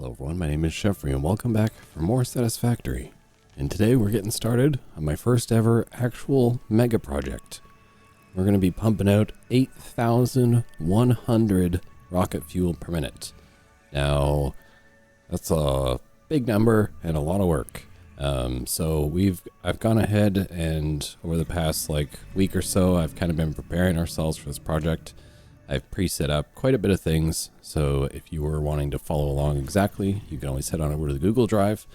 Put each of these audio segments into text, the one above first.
Hello everyone, my name is Jeffrey and welcome back for more Satisfactory. And today we're getting started on my first ever actual mega project. We're going to be pumping out 8,100 rocket fuel per minute. Now, that's a big number and a lot of work. I've gone ahead and over the past week or so, I've kind of been preparing ourselves for this project. I've pre-set up quite a bit of things, so if you were wanting to follow along exactly, you can always head on over to the Google Drive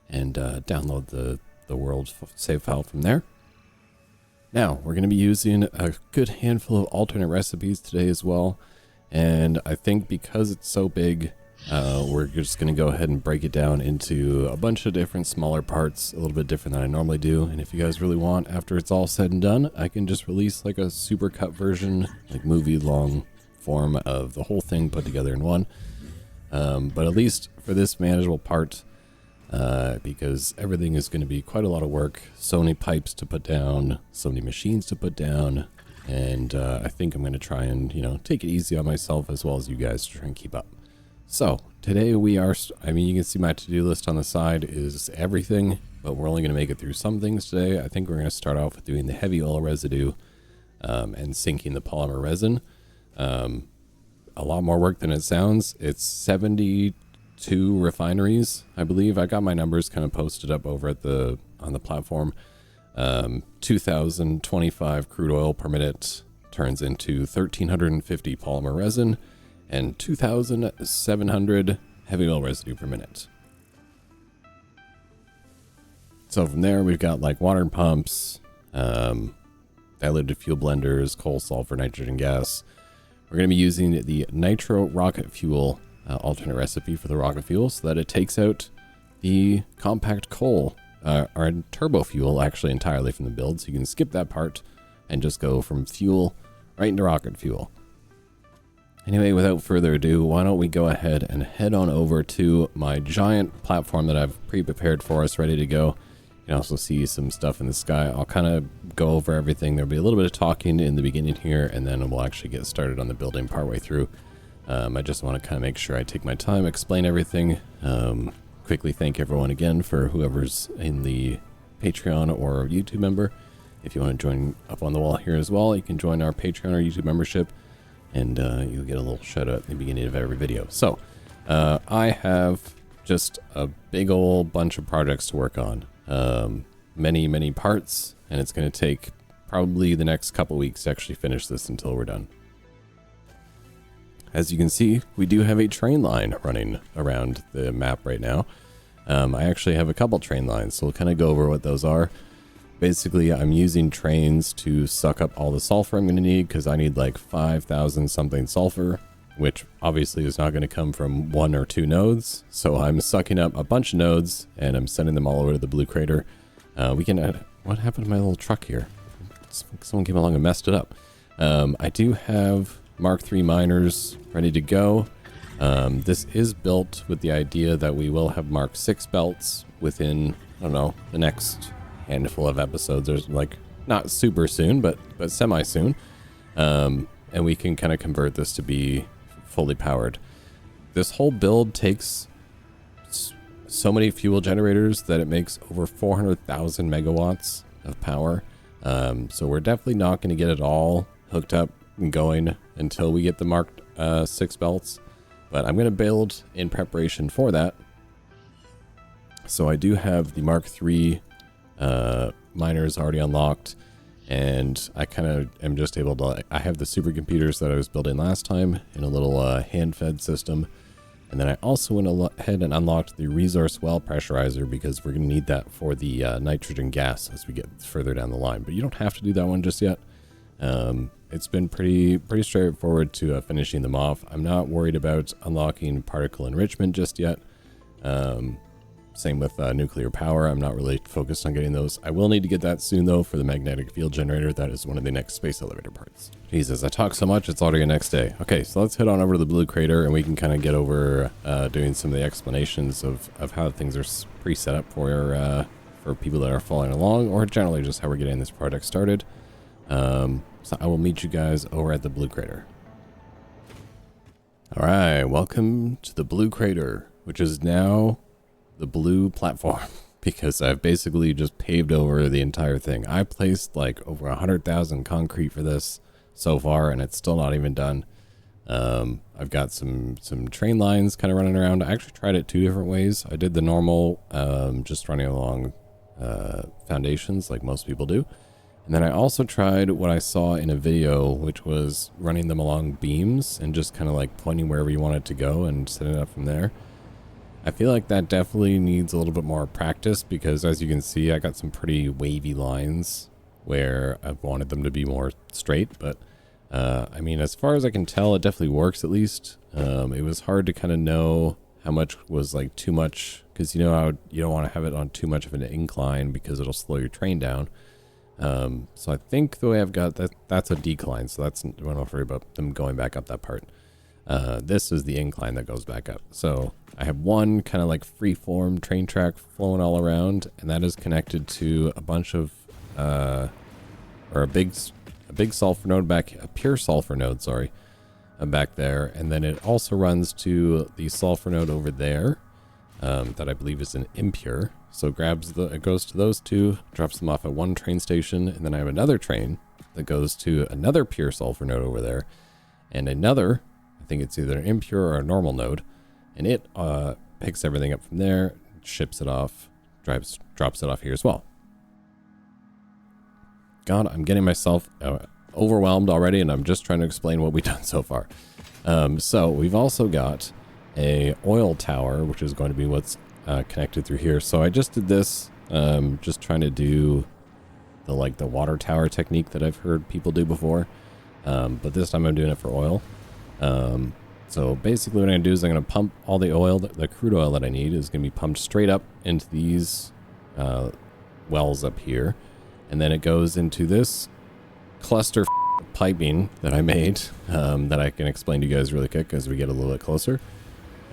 and download the world save file from there. Now, we're going to be using a good handful of alternate recipes today as well, and I think because it's so big, we're just going to go ahead and break it down into a bunch of different smaller parts, a little bit different than I normally do. And if you guys really want, after it's all said and done, I can just release a super cut version, movie long form of the whole thing put together in one. But at least for this manageable part, because everything is going to be quite a lot of work, so many pipes to put down, so many machines to put down, and I think I'm going to try and, take it easy on myself as well as you guys to try and keep up. So today we are, you can see my to-do list on the side is everything, but we're only going to make it through some things today. I think we're going to start off with doing the heavy oil residue and sinking the polymer resin. A lot more work than it sounds. It's 72 refineries, I believe. I got my numbers kind of posted up over at on the platform. 2,025 crude oil per minute turns into 1,350 polymer resin and 2,700 heavy oil residue per minute. So from there, we've got water pumps, diluted fuel blenders, coal, sulfur, nitrogen gas. We're going to be using the nitro rocket fuel alternate recipe for the rocket fuel so that it takes out the compact coal, or turbo fuel actually entirely from the build. So you can skip that part and just go from fuel right into rocket fuel. Anyway, without further ado, why don't we go ahead and head on over to my giant platform that I've pre-prepared for us, ready to go. You can also see some stuff in the sky. I'll kind of go over everything. There'll be a little bit of talking in the beginning here, and then we'll actually get started on the building partway through. I just want to kind of make sure I take my time, explain everything. Quickly thank everyone again for whoever's in the Patreon or YouTube member. If you want to join up on the wall here as well, you can join our Patreon or YouTube membership, and you'll get a little shout out at the beginning of every video. So I have just a big old bunch of projects to work on, many parts, and it's going to take probably the next couple weeks to actually finish this until we're done. As you can see, we do have a train line running around the map right now. I actually have a couple train lines, so we'll kind of go over what those are. Basically, I'm using trains to suck up all the sulfur I'm going to need, because I need 5,000 something sulfur, which obviously is not going to come from one or two nodes. So I'm sucking up a bunch of nodes, and I'm sending them all over to the blue crater. What happened to my little truck here? Someone came along and messed it up. I do have Mark III miners ready to go. This is built with the idea that we will have Mark VI belts within, I don't know, the next handful of episodes. There's not super soon, but semi soon, and we can kind of convert this to be fully powered. This whole build takes so many fuel generators that it makes over 400,000 megawatts of power. So we're definitely not going to get it all hooked up and going until we get the Mark VI belts, but I'm going to build in preparation for that. So I do have the Mark III miners already unlocked, and I kind of am just able to, I have the supercomputers that I was building last time in a little hand-fed system, and then I also went ahead and unlocked the resource well pressurizer, because we're going to need that for the nitrogen gas as we get further down the line. But you don't have to do that one just yet. It's been pretty straightforward to finishing them off. I'm not worried about unlocking particle enrichment just yet. Same with nuclear power. I'm not really focused on getting those. I will need to get that soon, though, for the magnetic field generator. That is one of the next space elevator parts. Jesus, I talk so much, it's already the next day. Okay, so let's head on over to the blue crater, and we can kind of get over doing some of the explanations of how things are pre-set up for people that are following along, or generally just how we're getting this project started. So I will meet you guys over at the blue crater. All right, welcome to the blue crater. which is now the blue platform because I've basically just paved over the entire thing. I placed like over 100,000 concrete for this so far, and it's still not even done. I've got some train lines kind of running around. I actually tried it 2 different ways. I did the normal, just running along foundations like most people do. And then I also tried what I saw in a video, which was running them along beams and just kind of like pointing wherever you want it to go and setting it up from there. I feel like that definitely needs a little bit more practice because, as you can see, I got some pretty wavy lines where I wanted them to be more straight. But I mean, as far as I can tell, it definitely works at least. It was hard to kind of know how much was like too much, because you know how you don't want to have it on too much of an incline because it'll slow your train down. So I think the way I've got that's a decline, so that's, I don't have to worry about them going back up that part. This is the incline that goes back up. So I have one kind of like free-form train track flowing all around, and that is connected to a bunch of, or a big sulfur node a pure sulfur node, sorry, back there. And then it also runs to the sulfur node over there, that I believe is an impure. So it goes to those two, drops them off at one train station, and then I have another train that goes to another pure sulfur node over there, and another, I think it's either an impure or a normal node, and it picks everything up from there, ships it off, drops it off here as well. God, I'm getting myself overwhelmed already, and I'm just trying to explain what we've done so far. So we've also got a oil tower, which is going to be what's connected through here. So I just did this, just trying to do the water tower technique that I've heard people do before. But this time I'm doing it for oil. So basically what I'm going to do is I'm going to pump all the oil, the crude oil that I need is going to be pumped straight up into these wells up here. And then it goes into this cluster piping that I made, that I can explain to you guys really quick as we get a little bit closer,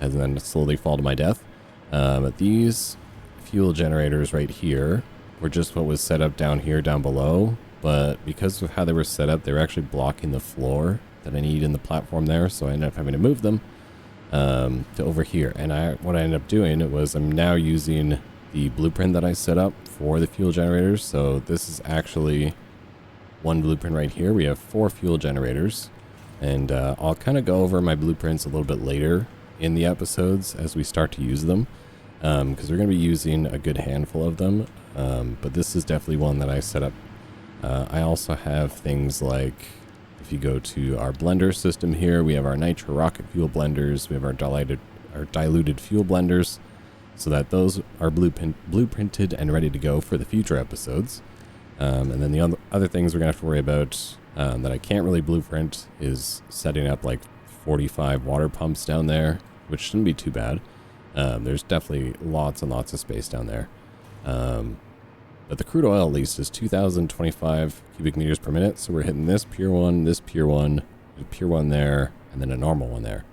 and then slowly fall to my death. But these fuel generators right here were just what was set up down below, but because of how they were set up, they were actually blocking the floor that I need in the platform there, so I ended up having to move them to over here. And what I ended up doing was I'm now using the blueprint that I set up for the fuel generators. So this is actually one blueprint right here. We have 4 fuel generators, and I'll kind of go over my blueprints a little bit later in the episodes as we start to use them, because we're going to be using a good handful of them, but this is definitely one that I set up. I also have things like, if you go to our blender system here, we have our nitro rocket fuel blenders, we have our diluted fuel blenders, so that those are blueprinted and ready to go for the future episodes. And then the other things we're going to have to worry about that I can't really blueprint is setting up like 45 water pumps down there, which shouldn't be too bad. There's definitely lots and lots of space down there. But the crude oil at least is 2,025 cubic meters per minute. So we're hitting this pure one, a pure one there, and then a normal one there.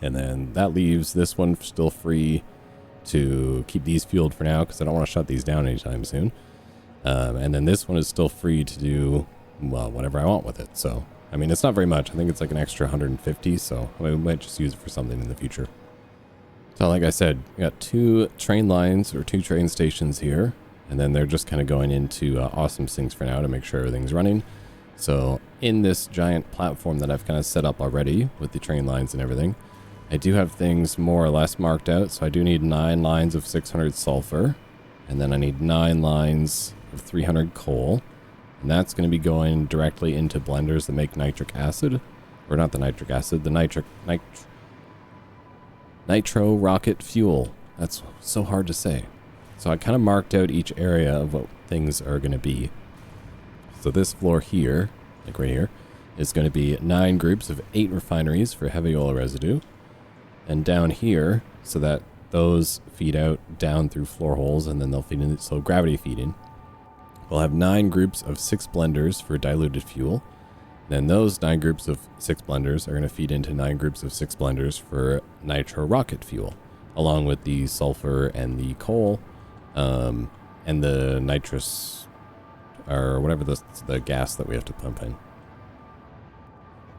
And then that leaves this one still free to keep these fueled for now, because I don't want to shut these down anytime soon. And then this one is still free to do, well, whatever I want with it. So, I mean, it's not very much. I think it's like an extra 150, so I might just use it for something in the future. So like I said, we got 2 train lines or 2 train stations here, and then they're just kind of going into awesome sinks for now to make sure everything's running. So in this giant platform that I've kind of set up already with the train lines and everything, I do have things more or less marked out. So I do need 9 lines of 600 sulfur, and then I need 9 lines of 300 coal, and that's going to be going directly into blenders that make nitric acid, or not the nitric acid, the nitro rocket fuel. That's so hard to say. So I kind of marked out each area of what things are going to be. So this floor here, like right here, is going to be 9 groups of 8 refineries for heavy oil residue. And down here, so that those feed out down through floor holes, and then they'll feed in, so gravity feeding. We'll have 9 groups of 6 blenders for diluted fuel. Then those 9 groups of 6 blenders are going to feed into 9 groups of 6 blenders for nitro rocket fuel, along with the sulfur and the coal, and the nitrous, or whatever the gas that we have to pump in.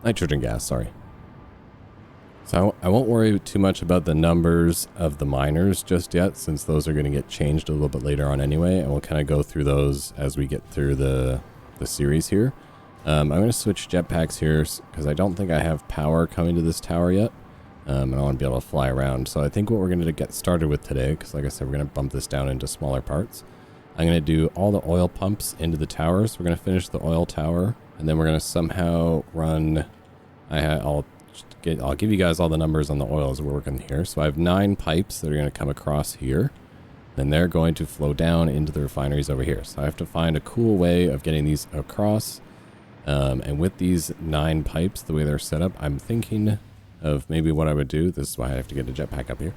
Nitrogen gas, sorry. So I won't worry too much about the numbers of the miners just yet, since those are going to get changed a little bit later on anyway, and we'll kind of go through those as we get through the series here. I'm going to switch jetpacks here because I don't think I have power coming to this tower yet, and I want to be able to fly around. So I think what we're going to get started with today, because like I said, we're going to bump this down into smaller parts. I'm going to do all the oil pumps into the towers. We're going to finish the oil tower, and then we're going to somehow run... I'll give you guys all the numbers on the oil as we're working here. So I have 9 pipes that are going to come across here. Then they're going to flow down into the refineries over here. So I have to find a cool way of getting these across. And with these 9 pipes, the way they're set up, I'm thinking of maybe what I would do. This is why I have to get a jetpack up here.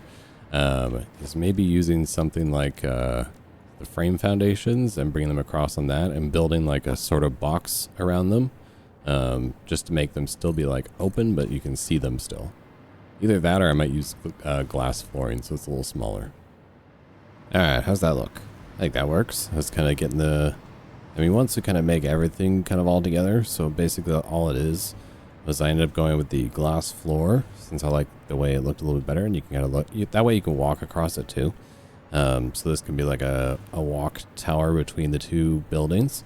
Is maybe using something like the frame foundations and bringing them across on that and building like a sort of box around them. Just to make them still be like open, but you can see them still. Either that or I might use glass flooring, so it's a little smaller. Alright, how's that look? I think that works. That's kind of getting the... I mean, once we kind of make everything kind of all together, so basically all it is was I ended up going with the glass floor, since I like the way it looked a little bit better, and you can kind of look... That way you can walk across it too. So this can be like a walk tower between the 2 buildings.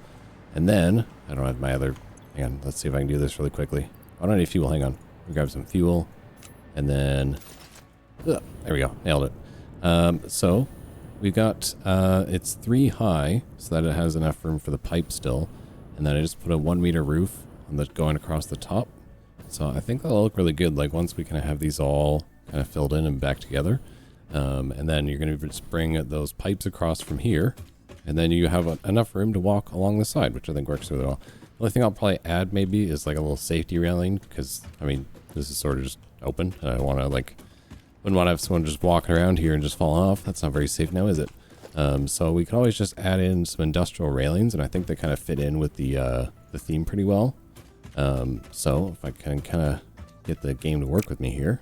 And then, I don't have my other... Hang on, let's see if I can do this really quickly. I don't need fuel, hang on. We'll grab some fuel, and then... there we go, nailed it. So, we've got, it's 3 high, so that it has enough room for the pipe still. And then I just put a 1 meter roof on the, going across the top. So I think that'll look really good, like once we kind of have these all kind of filled in and back together. And then you're going to just bring those pipes across from here. And then you have enough room to walk along the side, which I think works really well. The only thing I'll probably add maybe is like a little safety railing, because I mean this is sort of just open and I want to like wouldn't want to have someone just walking around here and just fall off. That's not very safe now, is it? So we could always just add in some industrial railings, and I think they kind of fit in with the theme pretty well. So if I can kind of get the game to work with me here.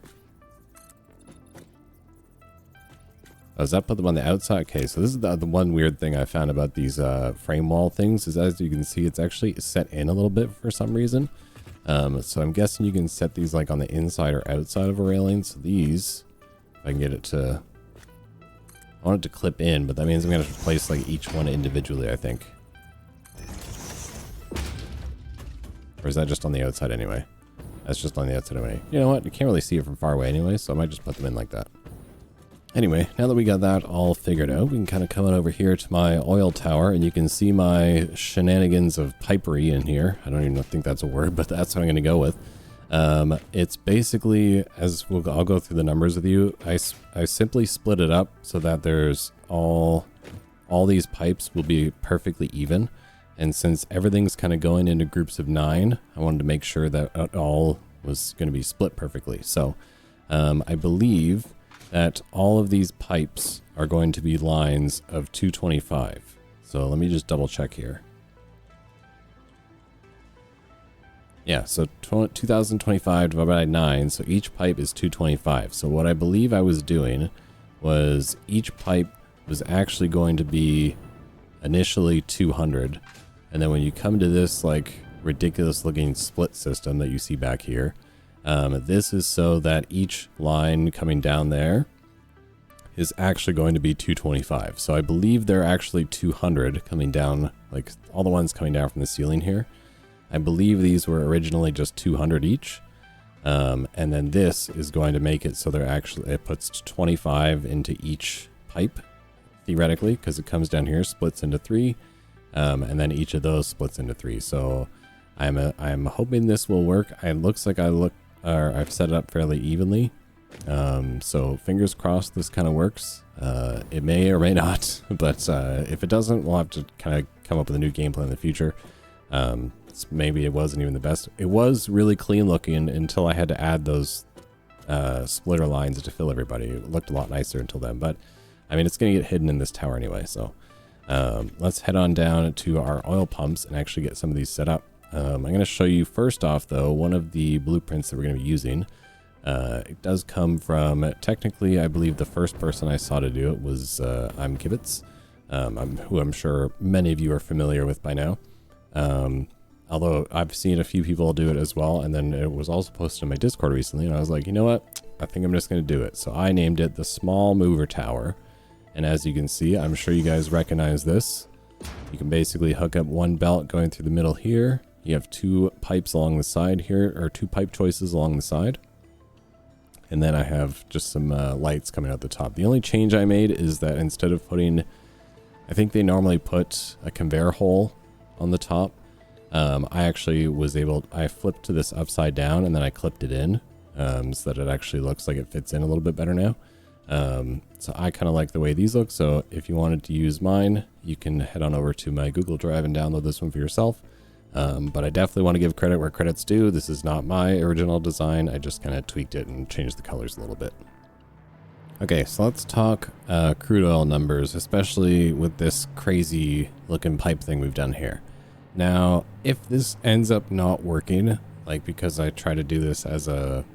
Oh, does that put them on the outside? Okay, so this is the one weird thing I found about these frame wall things is, as you can see, it's actually set in a little bit for some reason. So I'm guessing you can set these like on the inside or outside of a railing. So these, if I can get it to... I want it to clip in, but that means I'm going to place like each one individually, I think. Or is that just on the outside anyway? That's just on the outside anyway. You know what? You can't really see it from far away anyway, so I might just put them in like that. Anyway, now that we got that all figured out, we can kind of come on over here to my oil tower, and you can see my shenanigans of pipery in here. I don't even think that's a word, but that's what I'm going to go with. It's basically, I'll go through the numbers with you. I simply split it up so that there's all these pipes will be perfectly even. And since everything's kind of going into groups of 9, I wanted to make sure that it all was going to be split perfectly. So, I believe that all of these pipes are going to be lines of 225. So let me just double check here. Yeah, so 2025 divided by 9, so each pipe is 225. So what I believe I was doing was each pipe was actually going to be initially 200. And then when you come to this like ridiculous looking split system that you see back here, this is so that each line coming down there is actually going to be 225. So I believe they're actually 200 coming down, like all the ones coming down from the ceiling here. I believe these were originally just 200 each. And then this is going to make it so they're actually, it puts 25 into each pipe, theoretically, because it comes down here, splits into 3, and then each of those splits into 3. So I'm hoping this will work. It looks like I've set it up fairly evenly. So fingers crossed this kind of works. It may or may not, but if it doesn't, we'll have to kind of come up with a new game plan in the future. Maybe it wasn't even the best. It was really clean looking until I had to add those splitter lines to fill everybody. It looked a lot nicer until then, but I mean, it's going to get hidden in this tower anyway. So let's head on down to our oil pumps and actually get some of these set up. I'm going to show you first off, though, one of the blueprints that we're going to be using. It does come from, technically, I believe the first person I saw to do it was I'm Kibitz, who I'm sure many of you are familiar with by now. Although I've seen a few people do it as well, and then it was also posted in my Discord recently, and I was like, you know what? I think I'm just going to do it. So I named it the Small Mover Tower. And as you can see, I'm sure you guys recognize this. You can basically hook up one belt going through the middle here. You have 2 pipes along the side here, or 2 pipe choices along the side. And then I have just some lights coming out the top. The only change I made is that instead of putting, I think they normally put a conveyor hole on the top. I actually was able, I flipped to this upside down and then I clipped it in so that it actually looks like it fits in a little bit better now. So I kind of like the way these look. So if you wanted to use mine, you can head on over to my Google Drive and download this one for yourself. But I definitely want to give credit where credit's due. This is not my original design. I just kind of tweaked it and changed the colors a little bit. Okay, so let's talk crude oil numbers, especially with this crazy looking pipe thing we've done here. Now, if this ends up not working, like because I try to do this as a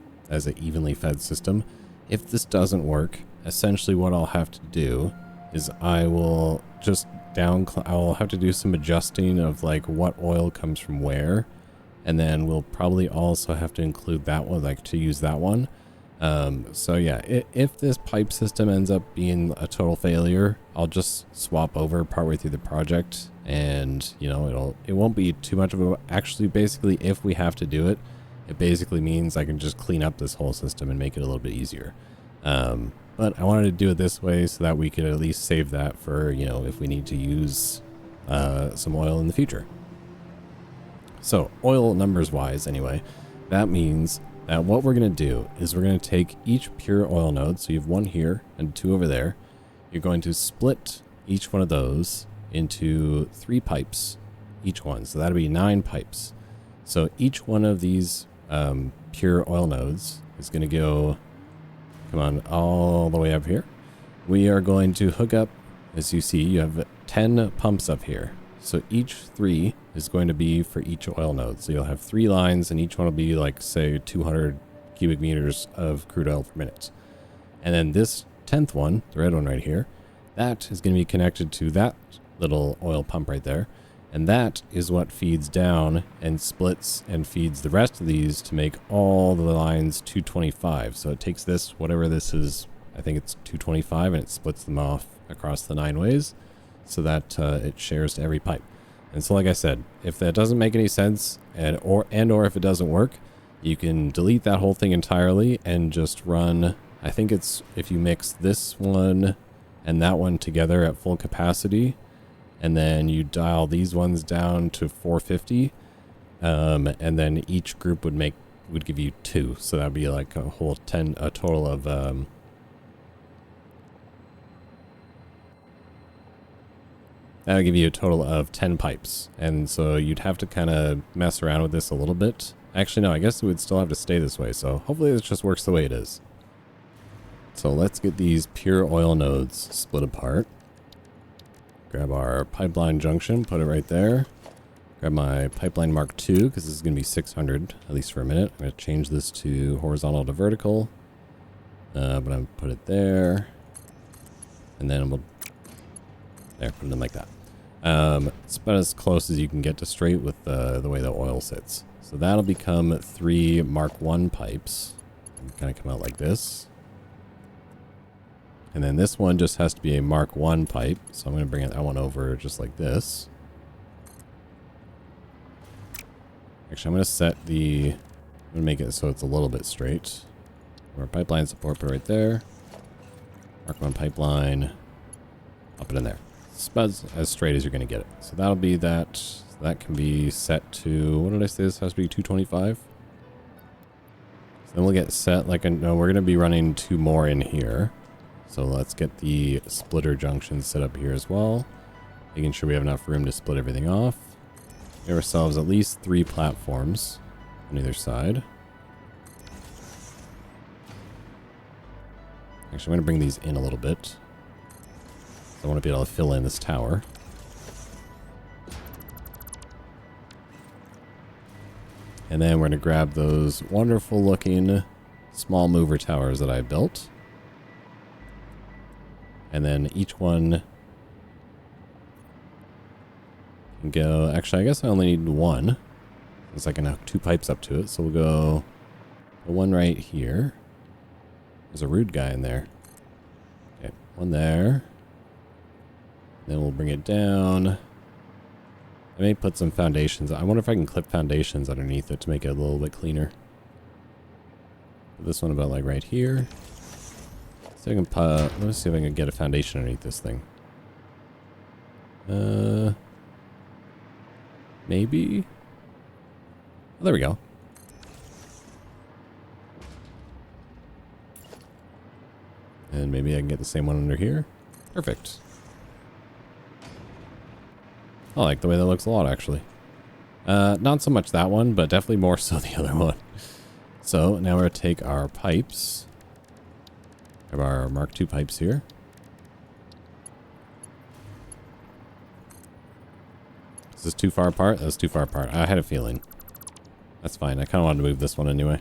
evenly fed system, if this doesn't work, essentially what I'll have to do is I will just I'll have to do some adjusting of like what oil comes from where, and then we'll probably also have to include that one, like to use that one. So yeah, if this pipe system ends up being a total failure, I'll just swap over partway through the project, and you know, it won't be too much of a, actually basically if we have to do it, it basically means I can just clean up this whole system and make it a little bit easier. But I wanted to do it this way so that we could at least save that for, you know, if we need to use some oil in the future. So oil numbers wise anyway, that means that what we're going to do is we're going to take each pure oil node. So you have 1 here and 2 over there. You're going to split each one of those into 3 pipes, each one. So that'll be 9 pipes. So each one of these pure oil nodes is going to go, come on, all the way up here. We are going to hook up, as you see, you have 10 pumps up here. So each 3 is going to be for each oil node. So you'll have 3 lines, and each one will be like, say, 200 cubic meters of crude oil per minute. And then this 10th one, the red one right here, that is going to be connected to that little oil pump right there. And that is what feeds down and splits and feeds the rest of these to make all the lines 225. So it takes this, whatever this is, I think it's 225, and it splits them off across the 9 ways so that it shares to every pipe. And so like I said, if that doesn't make any sense or if it doesn't work, you can delete that whole thing entirely and just run, I think it's if you mix this one and that one together at full capacity, and then you dial these ones down to 450, and then each group would give you 2. So that'd be like a total of that would give you a total of 10 pipes. And so you'd have to kind of mess around with this a little bit. Actually, no, I guess it would still have to stay this way. So hopefully this just works the way it is. So let's get these pure oil nodes split apart. Grab our pipeline junction, put it right there. Grab my pipeline Mark II, because this is going to be 600, at least for a minute. I'm going to change this to horizontal to vertical. But I'm going to put it there. And then we'll put it in like that. It's about as close as you can get to straight with the way the oil sits. So that'll become 3 Mark I pipes. Kind of come out like this. And then this one just has to be a Mark I pipe. So I'm going to bring that one over just like this. Actually, I'm going to set I'm going to make it so it's a little bit straight. Our pipeline support, put it right there. Mark I pipeline. I'll put it in there. It's about as straight as you're going to get it. So that'll be that. So that can be set to, what did I say? This has to be 225. So then we'll get set like no, we're going to be running 2 more in here. So let's get the splitter junction set up here as well. Making sure we have enough room to split everything off. Give ourselves at least 3 platforms on either side. Actually, I'm going to bring these in a little bit. I want to be able to fill in this tower. And then we're going to grab those wonderful looking small mover towers that I built. And then each one can go, actually I guess I only need 1. Because I can hook 2 pipes up to it. So we'll go the one right here. There's a rude guy in there. Okay, one there. Then we'll bring it down. I may put some foundations. I wonder if I can clip foundations underneath it to make it a little bit cleaner. Put this one about like right here. So I can let me see if I can get a foundation underneath this thing. Maybe. Oh, there we go. And maybe I can get the same one under here. Perfect. I like the way that looks a lot, actually. Not so much that one, but definitely more so the other one. So now we're going to take our pipes. Have our Mark II pipes here. Is this too far apart? That's too far apart. I had a feeling. That's fine. I kind of wanted to move this one anyway.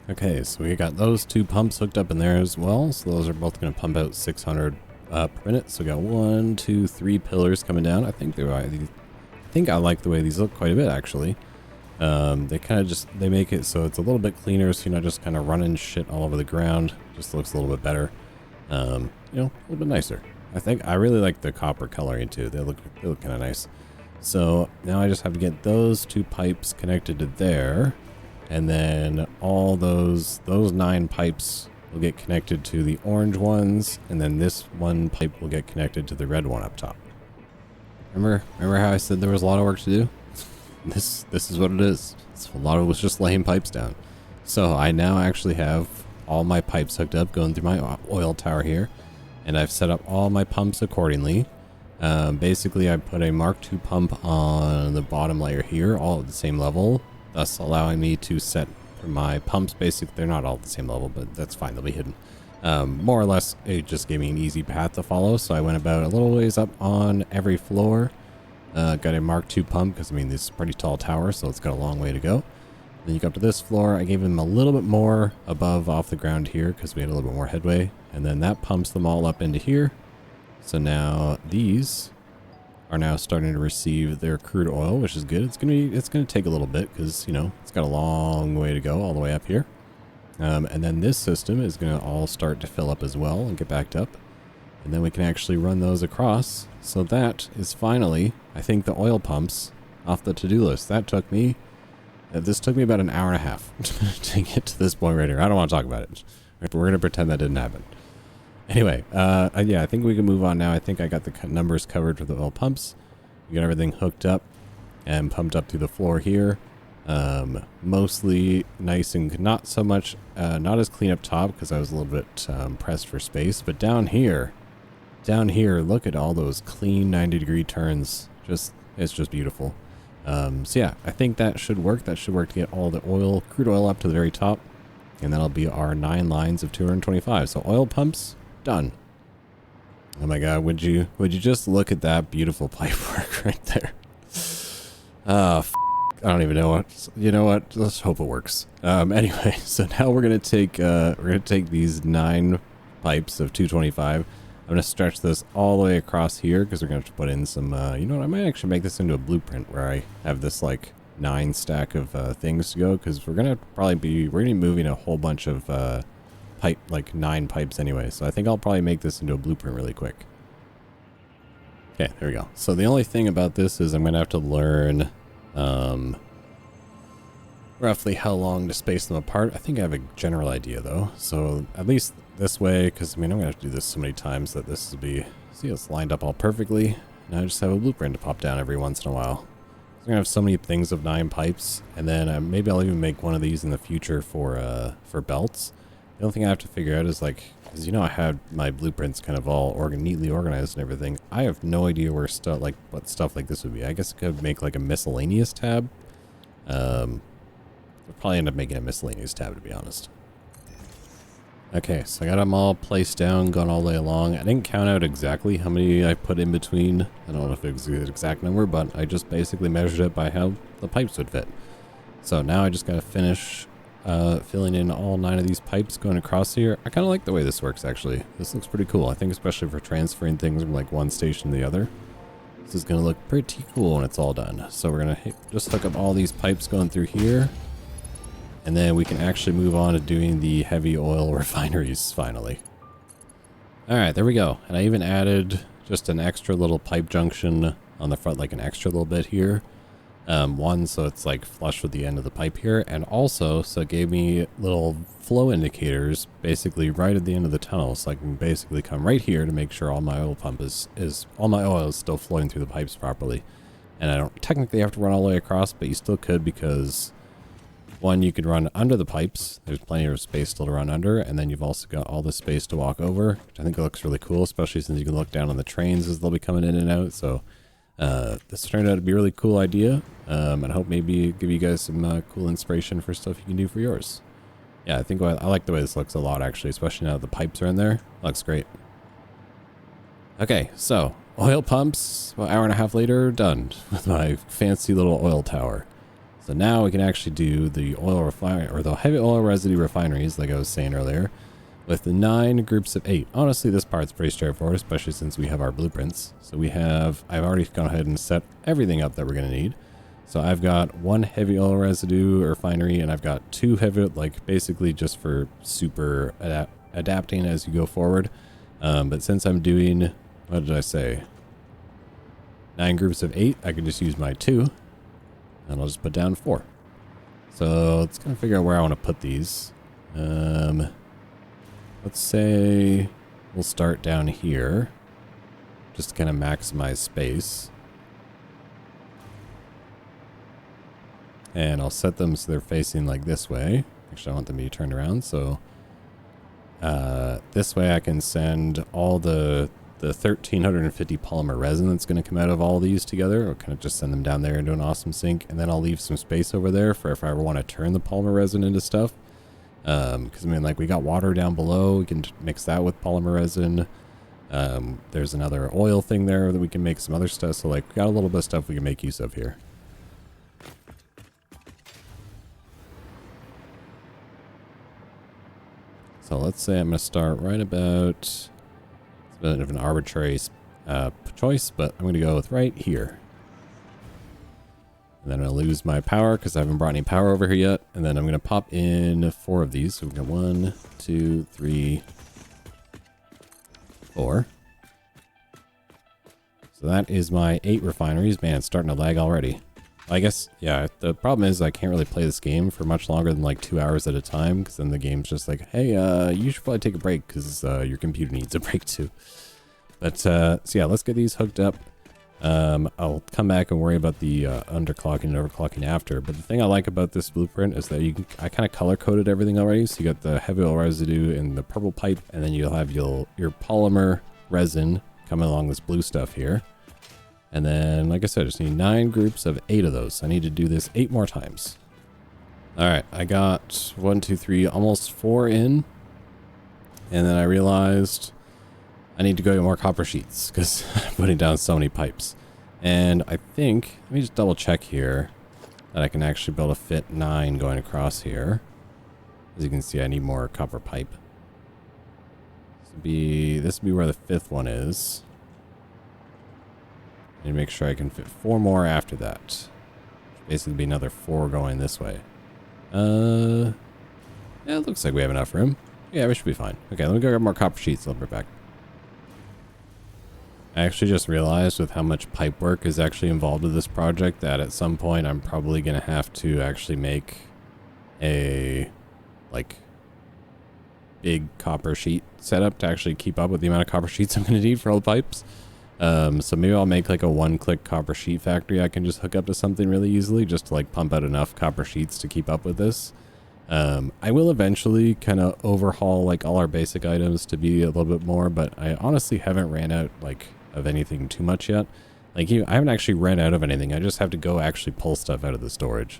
Okay, so we got those 2 pumps hooked up in there as well. So those are both going to pump out 600 per minute. So we got 1, 2, 3 pillars coming down. I think I like the way these look quite a bit, actually. They kind of they make it so it's a little bit cleaner, so you're not just kind of running shit all over the ground. Just looks a little bit better. You know, a little bit nicer. I really like the copper coloring too. They look kind of nice. So now I just have to get those 2 pipes connected to there, and then all those 9 pipes will get connected to the orange ones, and then this one pipe will get connected to the red one up top. Remember how I said there was a lot of work to do? This is what it is. A lot of it was just laying pipes down. So I now actually have all my pipes hooked up going through my oil tower here, and I've set up all my pumps accordingly. Basically, I put a Mark II pump on the bottom layer here, all at the same level, thus allowing me to set my pumps. Basically, they're not all at the same level, but that's fine. They'll be hidden. More or less, it just gave me an easy path to follow. So I went about a little ways up on every floor. Got a Mark II pump because, I mean, this is a pretty tall tower, so it's got a long way to go. Then you go up to this floor. I gave him a little bit more above off the ground here because we had a little bit more headway. And then that pumps them all up into here. So now these are now starting to receive their crude oil, which is good. It's gonna take a little bit because, you know, it's got a long way to go all the way up here. And then this system is gonna all start to fill up as well and get backed up. And then we can actually run those across. So that is finally, I think, the oil pumps off the to-do list. This took me about an hour and a half to get to this point right here. I don't want to talk about it. We're going to pretend that didn't happen. Anyway, yeah, I think we can move on now. I think I got the numbers covered for the oil pumps. We got everything hooked up and pumped up through the floor here. Mostly nice and not so much, not as clean up top because I was a little bit pressed for space. But down here, look at all those clean 90-degree turns. It's just beautiful. So yeah, I think that should work. That should work to get all the crude oil up to the very top. And that'll be our 9 lines of 225. So oil pumps, done. Oh my God, would you just look at that beautiful pipework right there? I don't even know what, you know what? Let's hope it works. Anyway, so now we're going to take these 9 pipes of 225. I'm going to stretch this all the way across here because we're going to have to put in some, you know what, I might actually make this into a blueprint where I have this like 9 stack of things to go because we're going to be moving a whole bunch of pipe, like 9 pipes anyway. So I think I'll probably make this into a blueprint really quick. Okay, there we go. So the only thing about this is I'm going to have to learn roughly how long to space them apart. I think I have a general idea though. So at least this way, because I mean, I'm going to have to do this so many times that this will be, see, it's lined up all perfectly. Now I just have a blueprint to pop down every once in a while. I'm going to have so many things of 9 pipes, and then maybe I'll even make one of these in the future for belts. The only thing I have to figure out is like, because you know I had my blueprints kind of all neatly organized and everything. I have no idea where stuff like what stuff like this would be. I guess I could make like a miscellaneous tab. I'll probably end up making a miscellaneous tab to be honest. Okay, so I got them all placed down, gone all the way along. I didn't count out exactly how many I put in between. I don't know if it was the exact number, but I just basically measured it by how the pipes would fit. So now I just got to finish filling in all 9 of these pipes going across here. I kind of like the way this works actually. This looks pretty cool. I think especially for transferring things from like one station to the other. This is going to look pretty cool when it's all done. So we're going to just hook up all these pipes going through here. And then we can actually move on to doing the heavy oil refineries finally. All right, there we go. And I even added just an extra little pipe junction on the front, like an extra little bit here. One, so it's like flush with the end of the pipe here. And also, so it gave me little flow indicators basically right at the end of the tunnel. So I can basically come right here to make sure all my oil pump all my oil is still flowing through the pipes properly. And I don't technically have to run all the way across, but you still could, because one, you could run under the pipes. There's plenty of space still to run under. And then you've also got all the space to walk over, which I think looks really cool, especially since you can look down on the trains as they'll be coming in and out. So this turned out to be a really cool idea. And I hope maybe give you guys some cool inspiration for stuff you can do for yours. Yeah, I think I like the way this looks a lot, actually, especially now that the pipes are in there. Looks great. Okay, so oil pumps, about an hour and a half later, done with my fancy little oil tower. So now we can actually do the oil refinery, or the heavy oil residue refineries, like I was saying earlier, with the 9 groups of 8. Honestly, this part's pretty straightforward, especially since we have our blueprints. So I've already gone ahead and set everything up that we're going to need. So I've got 1 heavy oil residue refinery, and I've got 2 heavy, like basically just for super adapting as you go forward. But since I'm doing, what did I say? 9 groups of 8, I can just use my 2. And I'll just put down 4. So let's kind of figure out where I want to put these. Let's say we'll start down here, just to kind of maximize space. And I'll set them so they're facing like this way. Actually, I want them to be turned around. So this way I can send all the 1350 polymer resin that's going to come out of all these together. I'll kind of just send them down there into an awesome sink. And then I'll leave some space over there for if I ever want to turn the polymer resin into stuff. Because I mean, like, we got water down below. We can mix that with polymer resin. There's another oil thing there that we can make some other stuff. So like, we got a little bit of stuff we can make use of here. So let's say I'm going to start right about, it's a bit of an arbitrary choice, but I'm going to go with right here. And then I'm going to lose my power because I haven't brought any power over here yet. And then I'm going to pop in 4 of these. So we've got 1, 2, 3, 4. So that is my 8 refineries. Man, it's starting to lag already. I guess, yeah, the problem is I can't really play this game for much longer than like 2 hours at a time, because then the game's just like, hey, you should probably take a break because your computer needs a break too. But, so yeah, let's get these hooked up. I'll come back and worry about the underclocking and overclocking after. But the thing I like about this blueprint is that I kind of color coded everything already. So you got the heavy oil residue in the purple pipe, and then you'll have your polymer resin coming along this blue stuff here. And then, like I said, I just need 9 groups of 8 of those. I need to do this 8 more times. All right, I got 1, 2, 3, almost 4 in. And then I realized I need to go get more copper sheets because I'm putting down so many pipes. And I think, let me just double check here that I can actually be able to fit 9 going across here. As you can see, I need more copper pipe. This would be where the 5th one is. I need to make sure I can fit 4 more after that. Basically be another 4 going this way. Yeah, it looks like we have enough room. Yeah, we should be fine. Okay, let me go grab more copper sheets. I'll be right back. I actually just realized with how much pipe work is actually involved with this project that at some point I'm probably going to have to actually make a, like, big copper sheet setup to actually keep up with the amount of copper sheets I'm going to need for all the pipes. So maybe I'll make like a 1-click copper sheet factory I can just hook up to something really easily just to like pump out enough copper sheets to keep up with this. I will eventually kind of overhaul like all our basic items to be a little bit more, but I honestly haven't ran out like of anything too much yet. Like I haven't actually ran out of anything. I just have to go actually pull stuff out of the storage.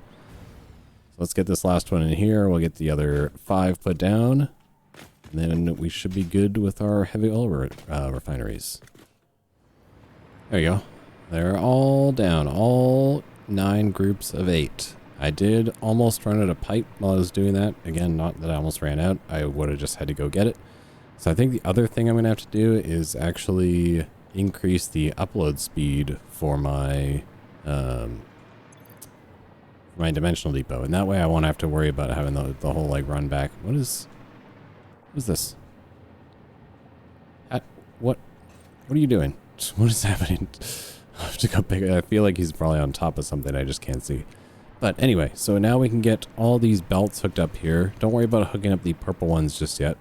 So let's get this last one in here. We'll get the other 5 put down, and then we should be good with our heavy oil refineries. There you go. They're all down. All 9 groups of 8. I did almost run out of pipe while I was doing that. Again, not that I almost ran out. I would have just had to go get it. So I think the other thing I'm going to have to do is actually increase the upload speed for my dimensional depot, and that way I won't have to worry about having the whole like run back. What is this? What are you doing? What is happening? I have to go pick it. I feel like he's probably on top of something I just can't see. But anyway, so now we can get all these belts hooked up here. Don't worry about hooking up the purple ones just yet.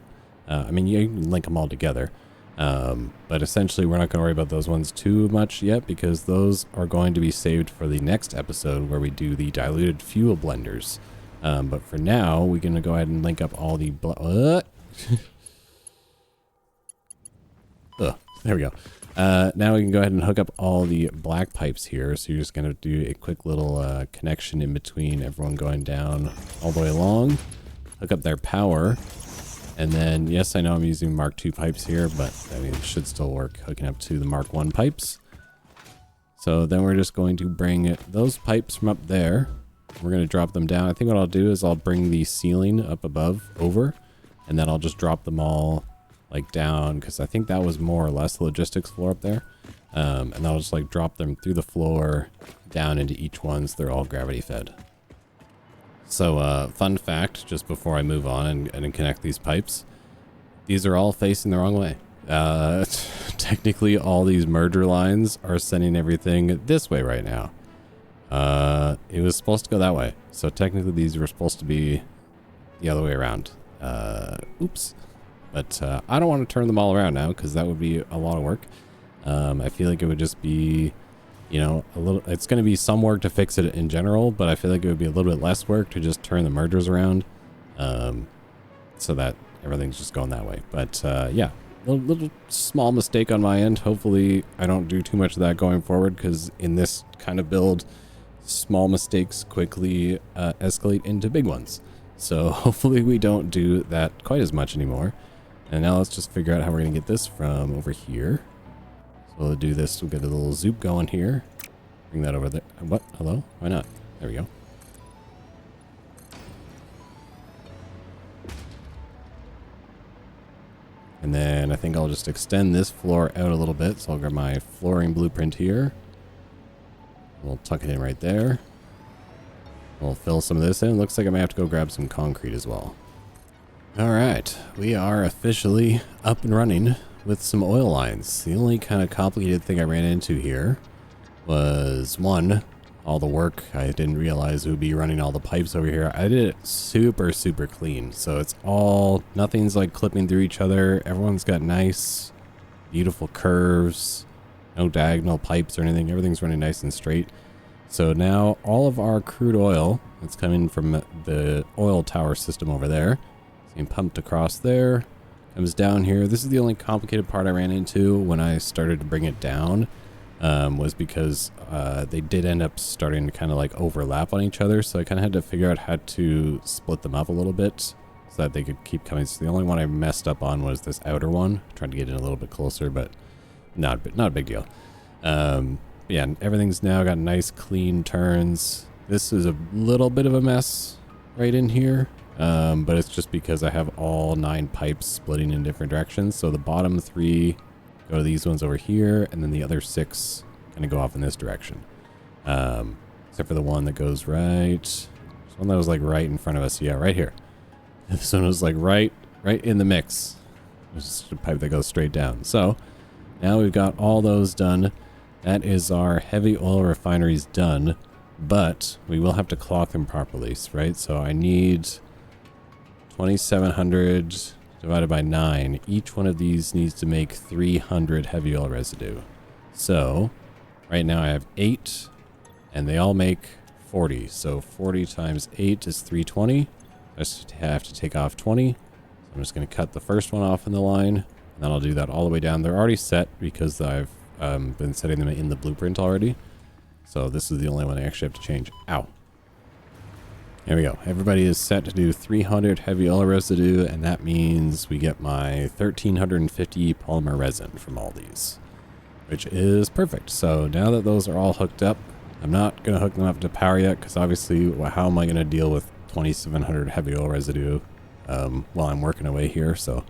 I mean, you can link them all together. But essentially, we're not going to worry about those ones too much yet because those are going to be saved for the next episode where we do the diluted fuel blenders. But for now, we're going to go ahead and link up all the... there we go. Now we can go ahead and hook up all the black pipes here. So you're just going to do a quick little connection in between everyone going down all the way along. Hook up their power. And then, yes, I know I'm using Mark II pipes here, but I mean, it should still work hooking up to the Mark I pipes. So then we're just going to bring those pipes from up there. We're going to drop them down. I think what I'll do is I'll bring the ceiling up above over, and then I'll just drop them all like down, because I think that was more or less the logistics floor up there. And I'll just like drop them through the floor down into each one so they're all gravity fed. So fun fact, just before I move on and connect these pipes, these are all facing the wrong way. Technically all these merger lines are sending everything this way right now. It was supposed to go that way. So technically these were supposed to be the other way around. Oops. But I don't want to turn them all around now because that would be a lot of work. I feel like it would just be, you know, it's going to be some work to fix it in general, but I feel like it would be a little bit less work to just turn the mergers around. So that everything's just going that way. But yeah, little small mistake on my end. Hopefully I don't do too much of that going forward, because in this kind of build, small mistakes quickly escalate into big ones. So hopefully we don't do that quite as much anymore. And now let's just figure out how we're going to get this from over here. So we'll do this. We'll get a little zoop going here. Bring that over there. What? Hello? Why not? There we go. And then I think I'll just extend this floor out a little bit. So I'll grab my flooring blueprint here. We'll tuck it in right there. We'll fill some of this in. Looks like I may have to go grab some concrete as well. All right, we are officially up and running with some oil lines. The only kind of complicated thing I ran into here was, one, all the work. I didn't realize it would be running all the pipes over here. I did it super clean. So it's all, nothing's like clipping through each other. Everyone's got nice, beautiful curves, no diagonal pipes or anything. Everything's running nice and straight. So now all of our crude oil that's coming from the oil tower system over there, being pumped across there, comes down here. This is the only complicated part I ran into when I started to bring it down, was because they did end up starting to kind of like overlap on each other. So I kind of had to figure out how to split them up a little bit so that they could keep coming. So the only one I messed up on was this outer one. Tried to get in a little bit closer, but not a big deal. Yeah, everything's now got nice clean turns. This is a little bit of a mess right in here. But it's just because I have all 9 pipes splitting in different directions. So the bottom 3 go to these ones over here, and then the other 6 kind of go off in this direction. Except for the one that goes right. This one that was like right in front of us. Yeah, right here. This one was like right in the mix. It's just a pipe that goes straight down. So now we've got all those done. That is our heavy oil refineries done, but we will have to clock them properly, right? So I need 2,700 divided by 9. Each one of these needs to make 300 heavy oil residue. So right now I have 8, and they all make 40. So 40 times 8 is 320. I just have to take off 20. So I'm just going to cut the first one off in the line, and then I'll do that all the way down. They're already set because I've been setting them in the blueprint already. So this is the only one I actually have to change. Ow. There we go. Everybody is set to do 300 heavy oil residue, and that means we get my 1,350 polymer resin from all these, which is perfect. So now that those are all hooked up, I'm not going to hook them up to power yet, because obviously, how am I going to deal with 2,700 heavy oil residue while I'm working away here? So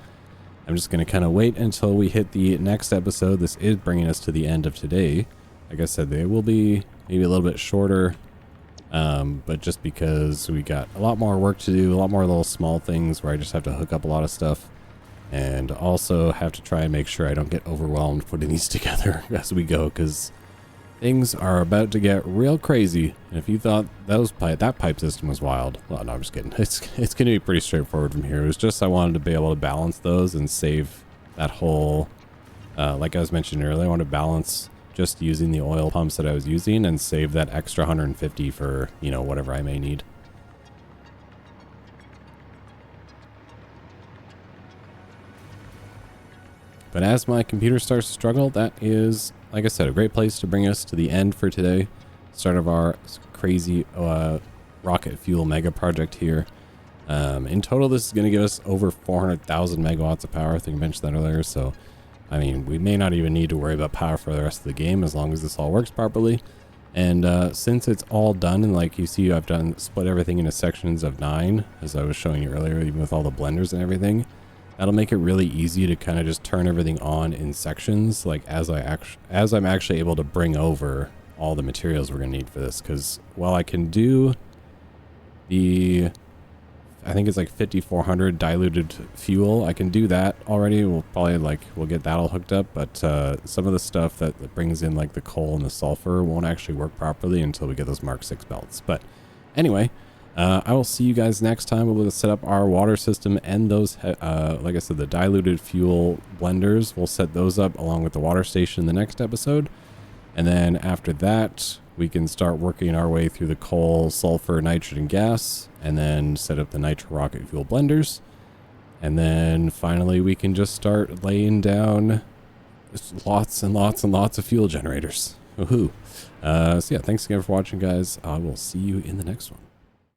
I'm just going to kind of wait until we hit the next episode. This is bringing us to the end of today. Like I said, they will be maybe a little bit shorter, but just because we got a lot more work to do, a lot more little small things where I just have to hook up a lot of stuff, and also have to try and make sure I don't get overwhelmed putting these together as we go, because things are about to get real crazy. And if you thought that pipe system was wild, well, no, I'm just kidding. It's going to be pretty straightforward from here. It was just I wanted to be able to balance those and save that whole, like I was mentioning earlier, I want to balance just using the oil pumps that I was using and save that extra 150 for, you know, whatever I may need. But as my computer starts to struggle, that is, like I said, a great place to bring us to the end for today. Start of our crazy rocket fuel mega project here. In total, this is going to give us over 400,000 megawatts of power. I think I mentioned that earlier. So, I mean, we may not even need to worry about power for the rest of the game as long as this all works properly. And since it's all done, and like you see, I've split everything into sections of 9, as I was showing you earlier, even with all the blenders and everything. That'll make it really easy to kind of just turn everything on in sections, like as I'm actually able to bring over all the materials we're gonna need for this. Because while I can do the, I think it's like 5400 diluted fuel, I can do that already. We'll get that all hooked up, but some of the stuff that brings in like the coal and the sulfur won't actually work properly until we get those Mark 6 belts. But anyway, I will see you guys next time. We'll set up our water system and those, like I said, the diluted fuel blenders. We'll set those up along with the water station in the next episode. And then after that, we can start working our way through the coal, sulfur, nitrogen gas, and then set up the nitro rocket fuel blenders. And then finally, we can just start laying down lots and lots and lots of fuel generators. Woohoo. So yeah, thanks again for watching, guys. I will see you in the next one.